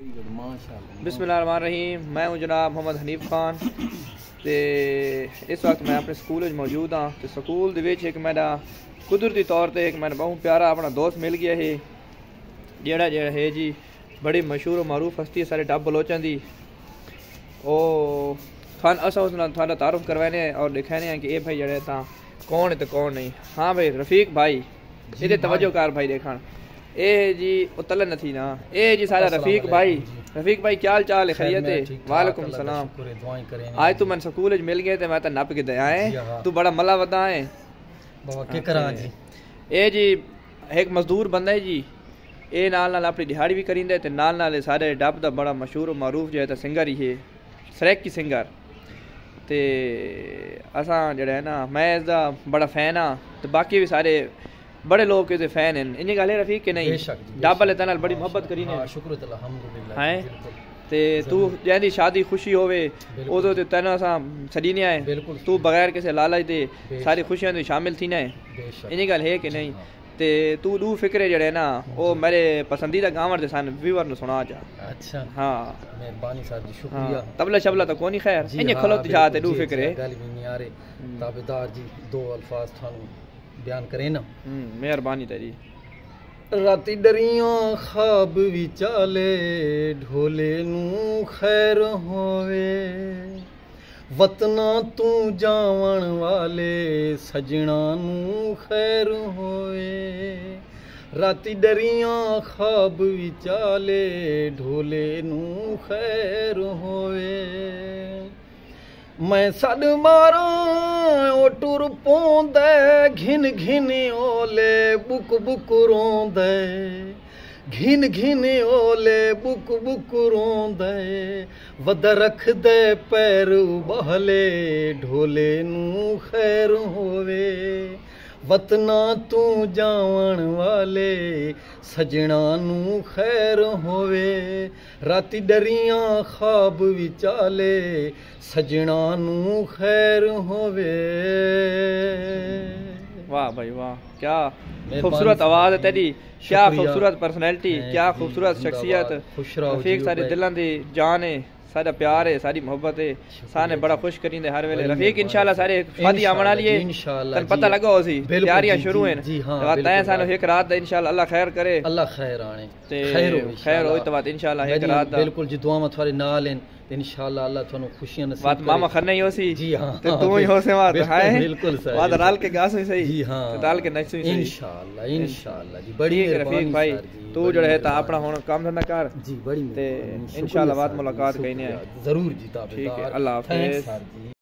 बिस्मिल्लाहिर्रहमानिर्रहीम। मैं हूं जनाब मोहम्मद हनीफ खान ते इस वक्त मैं अपने स्कूल मौजूद हाँ। तो स्कूल एक मेरा कुदरती तौर पर एक मैंने बहुत प्यारा अपना दोस्त मिल गया है जेड़ा है जी बड़ी मशहूर मारूफ हस्ती सारे टब बलोचन दी। थोड़ा तारुफ करवाने और दिखाने हैं कि ये भाई जड़े ता कौन है तो कौन नहीं। हाँ भाई रफीक भाई इधर तवज्जो कर भाई देखा ए जी उतल नथी ना ए जी सारा रफीक भाई क्या हाल चाल है? खैरियत है? वालेकुम सलाम। आज तू मन स्कूल मिल गए मैं तो नप के दया है तू बड़ा मला वदा है ए जी एक मजदूर बंदा है जी ए नाल अपनी दिहाड़ी भी करींदे ते नाल सारे डब दा बड़ा मशहूर मारूफ जो है सिंगर ही है सरेक की सिंगर ते असां जड़ा है ना मैं इसका बड़ा फैन हाँ तो बाकी भी सारे बड़े लोग के फैन हैं। इन गल रफीक के नहीं डब वाले तनाल बड़ी मोहब्बत करी ने है ते तू जैसी शादी खुशी होवे उदो ते तेन असां छड़ी नहीं आए तू बगैर किसी लालच दे सारी खुशियां तो शामिल थी ना। इन गल है कि नहीं ते तू दू फिक्रे जड़े ना वो मेरे पसंदीदा गाँव सन व्यूअर नु सुना जा। अच्छा हाँ मेहरबानी साहब जी शुक्रिया। तबला शबला तो कोनी खैर इन खलोती जाते दू फिक्रे ताबेदार जी दो अल्फाज थानू बयान करें ना मेहरबानी तेरी। राती डरियां ख्वाब विचाले ढोले नू खैर होवे वतना तू जावण वाले सजना नू खैर होवे। राती डरियां ख्वाब विचाले ढोले नू खैर होवे। मैं सड मारा ओ टुर पोंदे घिन घिन ओले बुक बुक रोंदे घिन घिन ओले बुक बुक रोंदे वद रख दे पैर बहले ढोले नू खैर होवे वतना तू जावण वाले सजना नू खैर होवे। राती डरियां ख्वाब विचाले सजना नू खैर होवे। वाह भाई वाह क्या खूबसूरत आवाज़ है तेरी क्या खूबसूरत पर्सनैलिटी क्या खूबसूरत शख्सियत रफीक सारे दिलों की जान है सारा प्यार है सारी मोहब्बत है साने बड़ा खुश करींदे हर वेले। रफीक इंशाल्लाह सारे शादी आमना लिए तन पता लगा हो सी तैयारियां शुरू हैं तय सानो एक रात दा इंशाल्लाह अल्लाह खैर करे अल्लाह खैर आने ते खैर होई तो बात इंशाल्लाह एक रात दा बिल्कुल जी दुआ में थारे नाल हैं इंशाल्लाह अल्लाह थानू खुशियां नसीब करे। बात मामा खरने ही होसी जी हां ते तू ही होसे बात है बिल्कुल सही बात राल के गास में सही जी हां डाल के नच सही इंशाल्लाह जी बड़ी रफीक भाई तू जो है ता अपना हुन काम धंधा कर जी बड़ी ते इंशाल्लाह बात मुलाकात कहीं नहीं जरूर जी। ठीक है अल्लाह हाफिज़।